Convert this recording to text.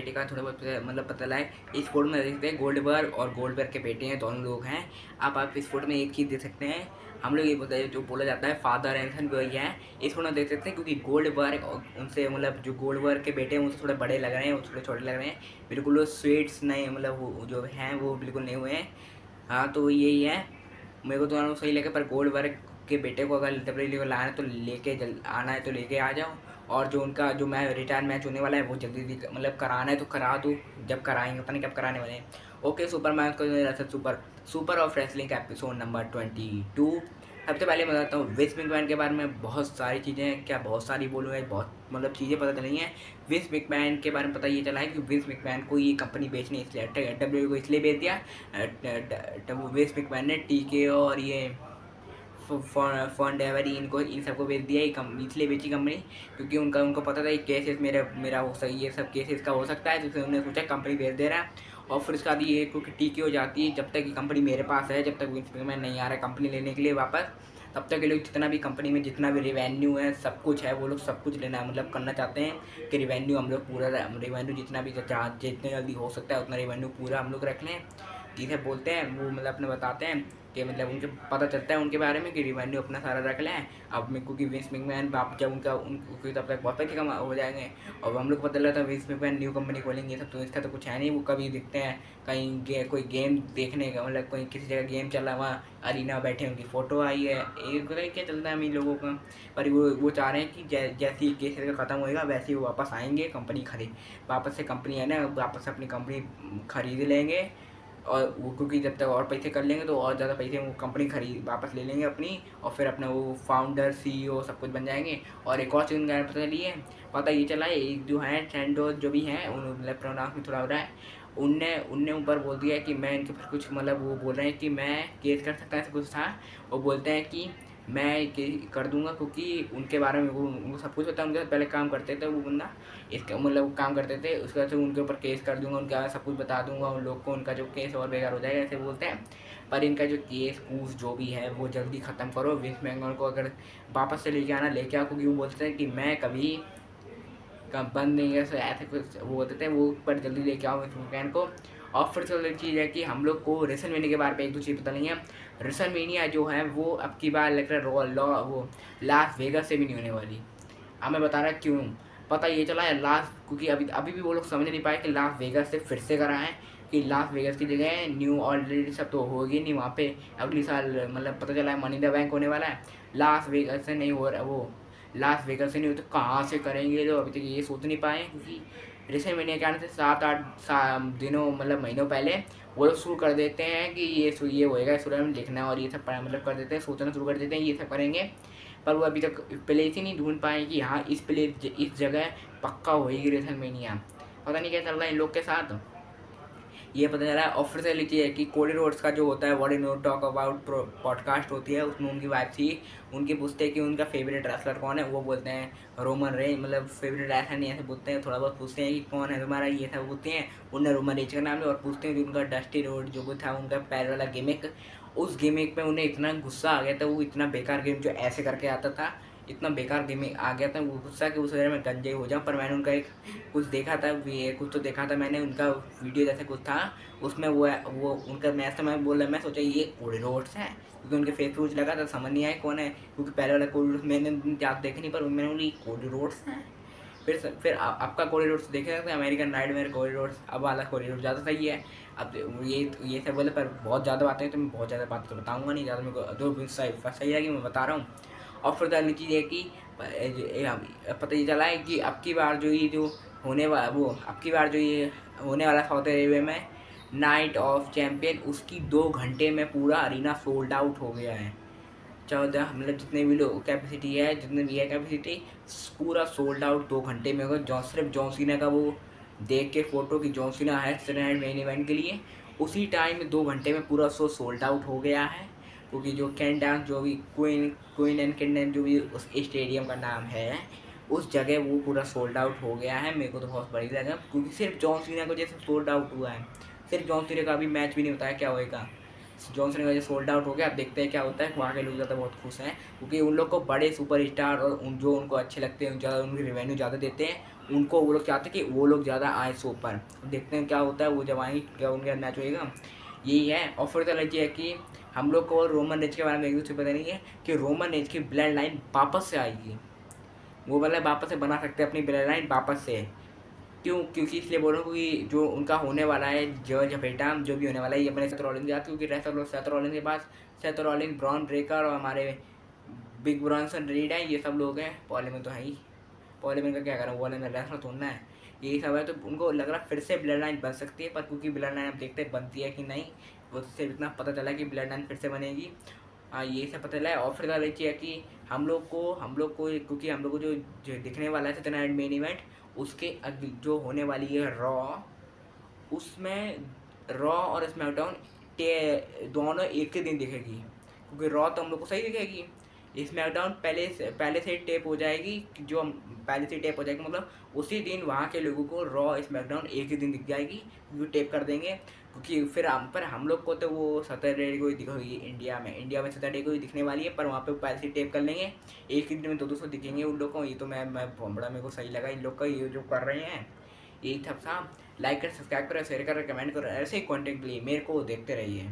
बेटे का थोड़ा बहुत मतलब पता लगा है। इस फोटो में देख सकते हैं गोल्डबर्ग और गोल्डबर्ग के बेटे हैं, दोनों लोग हैं। आप इस फोटो में एक चीज़ देख सकते हैं, हम लोग ये बोलते हैं जो बोला जाता है फादर एंड सन वही है। इस फोटो में देख सकते हैं क्योंकि गोल्डबर्ग उनसे मतलब जो गोल्डबर्ग के बेटे हैं उनसे थोड़े बड़े लग रहे हैं, वो थोड़े छोटे लग रहे हैं, बिल्कुल वो स्वीट्स नहीं मतलब वो जो हैं वो बिल्कुल नहीं हुए हैं। हाँ तो यही है, मेरे को तो सही लगे, पर गोल्डबर्ग के बेटे को अगर डब्ल्यूडब्ल्यूई को लाना है तो लेके आना है तो लेके आ जाओ। और जो उनका जो रिटायर मैच होने वाला है वो जल्दी मतलब कराना है तो करा दो, जब कराएंगे पता नहीं कब कराने वाले हैं। ओके, सुपर मैच को सुपर सुपर ऑफ रेसलिंग का एपिसोड नंबर 22। सबसे पहले मैं बताता हूँ विंस मैकमैन के बारे में। बहुत सारी चीज़ें हैं, क्या बहुत सारी बोलूँगा, बहुत मतलब चीज़ें पता चली हैं। विंस मैकमैन के बारे में पता ये चला है कि विंस मैकमैन को ये कंपनी बेचने इसलिए डब्ल्यू को इसलिए बेच दिया। विंस मैकमैन ने टीके और ये फॉन्डेवरी इनको इन सबको बेच दिया, इसलिए बेची कंपनी क्योंकि उनको पता था ये केसेस मेरा हो सही, ये सब केसेस का हो सकता है, तो उन्होंने सोचा कंपनी बेच दे रहा है। और फिर उसके बाद ये क्योंकि टीके हो जाती है, जब तक ये कंपनी मेरे पास है, जब तक विंस मैकमैन नहीं आ रहा है कंपनी लेने के लिए वापस, तब तक ये लोग जितना भी कंपनी में जितना भी रिवेन्यू है सब कुछ है, वो लोग सब कुछ लेना मतलब करना चाहते हैं कि रिवेन्यू हम लोग पूरा, रिवेन्यू जितना भी जितने जल्दी हो सकता है उतना रिवेन्यू पूरा हम लोग रख लें। जिसे बोलते हैं वो मतलब अपने बताते हैं कि मतलब उनके पता चलता है उनके बारे में कि रिवेन्यू अपना सारा रख लें। अब मेरे को कि विंस मैकमैन बाप जब उनको तब तक बहुत पैसे कमा हो जाएंगे। और हम लोग को पता लगा था विंस मैकमैन न्यू कंपनी खोलेंगे सब, तो इसका तो कुछ है नहीं। वो कभी दिखते हैं कहीं कोई गेम देखने का, मतलब कोई किसी जगह गेम चल रहा है वहाँ अरीना बैठे उनकी फ़ोटो आई है, एक क्या चलता है हम इन लोगों का। पर वो चाह रहे हैं कि जैसे ही केस ख़त्म होएगा वैसे ही वो वापस आएंगे, कंपनी खरीद वापस से कंपनी है ना, वापस से अपनी कंपनी खरीद लेंगे। और वो क्योंकि जब तक और पैसे कर लेंगे तो और ज़्यादा पैसे वो कंपनी खरीद वापस ले लेंगे अपनी, और फिर अपना वो फाउंडर सीईओ सब कुछ बन जाएंगे। और एक और चीज़ उनका पता चली है, पता ये चला है एक जो है सैंटोस जो भी हैं उन मतलब प्रोनाउंस में थोड़ा हो रहा है, उनने उनने ऊपर बोल दिया कि मैं इनके ऊपर कुछ मतलब वो बोल रहे हैं कि मैं केस कर सकता है, ऐसा कुछ था। वो बोलते हैं कि मैं कर दूंगा क्योंकि उनके बारे में वो उनको सब कुछ पता है, उनके साथ पहले काम करते थे वो बंदा, इसका मतलब काम करते थे, उसके बाद से उनके ऊपर केस कर दूंगा, उनके बारे में सब कुछ बता दूंगा उन लोग को, उनका जो केस और बेकार हो जाएगा ऐसे बोलते हैं। पर इनका जो केस कूस जो भी है वो जल्दी ख़त्म करो, विंस मैकमैन को अगर वापस से लेके आना लेके आओ, क्योंकि वो बोलते हैं कि मैं कभी बंद नहीं है ऐसे कुछ वो बोलते थे वो, पर जल्दी लेके आओ विंस मैकमैन को। और फिर से चीज़ है कि हम लोग को रेसलमेनिया के बारे में एक दो चीज़ पता नहीं है। रेसलमेनिया जो है वो अब की बार लग रहा है वो लास वेगास से भी नहीं होने वाली। अब मैं बता रहा क्यों। पता ये चला है लास, क्योंकि अभी अभी भी वो लोग समझ नहीं पाए कि लास वेगास से फिर से कराएं, कि लास वेगास की जगह न्यू ऑलरेडी सब तो होगी नहीं वहाँ पे अगली साल, मतलब पता चला है मनी द बैंक होने वाला है, लास वेगास से नहीं हो रहा वो, लास वेगास से नहीं हो तो कहाँ से करेंगे, तो अभी तक ये सोच नहीं पाए। क्योंकि रेसलमेनिया के आने से 7-8 दिनों मतलब महीनों पहले वो लोग शुरू कर देते हैं कि ये होएगा, इस में लिखना और ये सब मतलब कर देते हैं, सोचना शुरू कर देते हैं ये सब करेंगे। पर वो अभी तक प्लेस ही नहीं ढूंढ पाए कि हाँ इस जगह पक्का होएगी रेसलमेनिया। पता नहीं क्या चल रहा है इन लोग के साथ, ये पता चला है। ऑफिशियलिटी है कि कोडी रोड्स का जो होता है what in talk about podcast होती है, उसमें उनकी वाइफ थी, उनकी पूछते हैं कि उनका फेवरेट रेसलर कौन है, वो बोलते हैं रोमन रेंज, मतलब फेवरेट ऐसा नहीं ऐसे पूछते हैं, थोड़ा बहुत पूछते हैं कि कौन है तुम्हारा, ये सब पूछते हैं, उन्हें रोमन रेंज का नाम है। और पूछते हैं कि उनका डस्टी रोड जो था उनका पैर वाला गिमिक, उस गिमिक में उन्हें इतना गुस्सा आ गया था, वो इतना बेकार गेम जो ऐसे करके आता था, इतना बेकार गेमिंग आ गया था वो गुस्सा कि उस वजह में गंजे हो जाऊँ। पर मैंने उनका एक कुछ देखा था, कुछ तो देखा था मैंने उनका वीडियो जैसे कुछ था, उसमें वो उनका मैच था, मैं बोल रहा मैं सोचा ये कोडी रोड्स है, क्योंकि उनके फेस पे कुछ लगा था, समझ नहीं आया कौन है, क्योंकि पहले वाला कोडी रोड्स मैंने ज़्यादा देखे नहीं, पर मैंने बोली कोडी रोड्स है। फिर आपका कोडी रोड्स देखे थे अमेरिकन नाइटमेयर कोडी रोड्स, अब वाला कोडी रोड्स ज़्यादा सही है। अब ये सब बोले, पर बहुत ज़्यादा बातें तो मैं बहुत ज़्यादा बातें तो बताऊँगा नहीं, ज़्यादा मेरे को जो सही है कि मैं बता रहा हूँ। और फिर अगली चीज़ है कि पता ये चला है कि अब की बार जो ये जो होने वाला वो अब की बार जो ये होने वाला सऊदी अरेबिया में नाइट ऑफ चैम्पियन, उसकी 2 घंटे में पूरा अरीना सोल्ड आउट हो गया है। 14 मतलब जितने भी लोग कैपेसिटी है, जितने भी है कैपेसिटी, पूरा सोल्ड आउट 2 घंटे में होगा। सिर्फ जॉन सीना का वो देख के फोटो कि जॉन सीना है मेन इवेंट के लिए, उसी टाइम में 2 घंटे में पूरा शो सोल्ड आउट हो गया है। क्योंकि जो कैन डांस जो भी क्वीन एंड किंगडम जो भी उस स्टेडियम का नाम है, उस जगह वो पूरा सोल्ड आउट हो गया है। मेरे को तो बहुत बढ़िया लगा, क्योंकि सिर्फ जॉन सीना को जैसे सोल्ड आउट हुआ है, सिर्फ जॉन सीना का अभी मैच भी नहीं बताया क्या होएगा, जॉन सीना का जो सोल्ड आउट हो गया। अब देखते हैं क्या होता है। वहाँ के लोग ज़्यादा बहुत खुश हैं, क्योंकि उन लोग को बड़े सुपर स्टार और जो उनको अच्छे लगते हैं, ज़्यादा उनकी रेवेन्यू ज़्यादा देते हैं, उनको वो लोग चाहते कि वो लोग ज़्यादा आए शो पर। देखते हैं क्या होता है, वो जब आएंगे क्या उनका मैच होएगा, यही है। और फिर तो लगी है कि हम लोग को रोमन रेंज के बारे में एक दूसरे पता नहीं है कि रोमन रेंज की ब्लड लाइन वापस से आएगी। वो मतलब वापस से बना सकते हैं अपनी ब्लड लाइन वापस से। क्योंकि इसलिए बोल रहा हूँ कि जो उनका होने वाला है जॉर्ज पेटा जो भी होने वाला है, ये अपने सेथ रॉलिंस के साथ, क्योंकि सेथ रॉलिंस के पास सेथ रॉलिंस, ब्रॉन ब्रेकर और हमारे बिग ब्रॉन्सन रीड है, ये सब लोग हैं। पॉले में तो है ही, पॉले में का क्या करूँ, पॉले में रेसलर थोड़ना है, यही सब है। तो उनको लग रहा फिर से ब्लड लाइन बन सकती है, पर क्योंकि ब्लड लाइन अब देखते हैं बनती है कि नहीं, उससे इतना पता चला कि ब्लड लाइन फिर से बनेगी। हाँ, ये सब पता चला है। और फिर का है कि हम लोग को क्योंकि हम लोग को जो दिखने वाला है सत्यनारायण मेन इवेंट, उसके जो होने वाली है रॉ, उसमें रॉ और स्मैकडाउन दोनों एक ही दिन दिखेगी, क्योंकि रॉ तो हम लोग को सही दिखेगी, स्मैकडाउन पहले से ही टेप हो जाएगी, जो पहले से टेप हो जाएगी, मतलब उसी दिन वहाँ के लोगों को रॉ स्मैकडाउन एक ही दिन दिख जाएगी, क्योंकि टेप कर देंगे। क्योंकि फिर हम लोग को तो वो सैटरडे को ही दिखेगी, इंडिया में सैटरडे को ही दिखने वाली है, पर वहाँ पे पहले से टेप कर लेंगे, एक ही दिन में 200 दिखेंगे उन लोग को। ये तो मैं बड़ा मेरे को सही लगा इन लोग का ये जो कर रहे हैं। यही था साहब, लाइक करें, सब्सक्राइब करें, शेयर करें, कमेंट करें, ऐसे ही कंटेंट के लिए मेरे को देखते रहिए।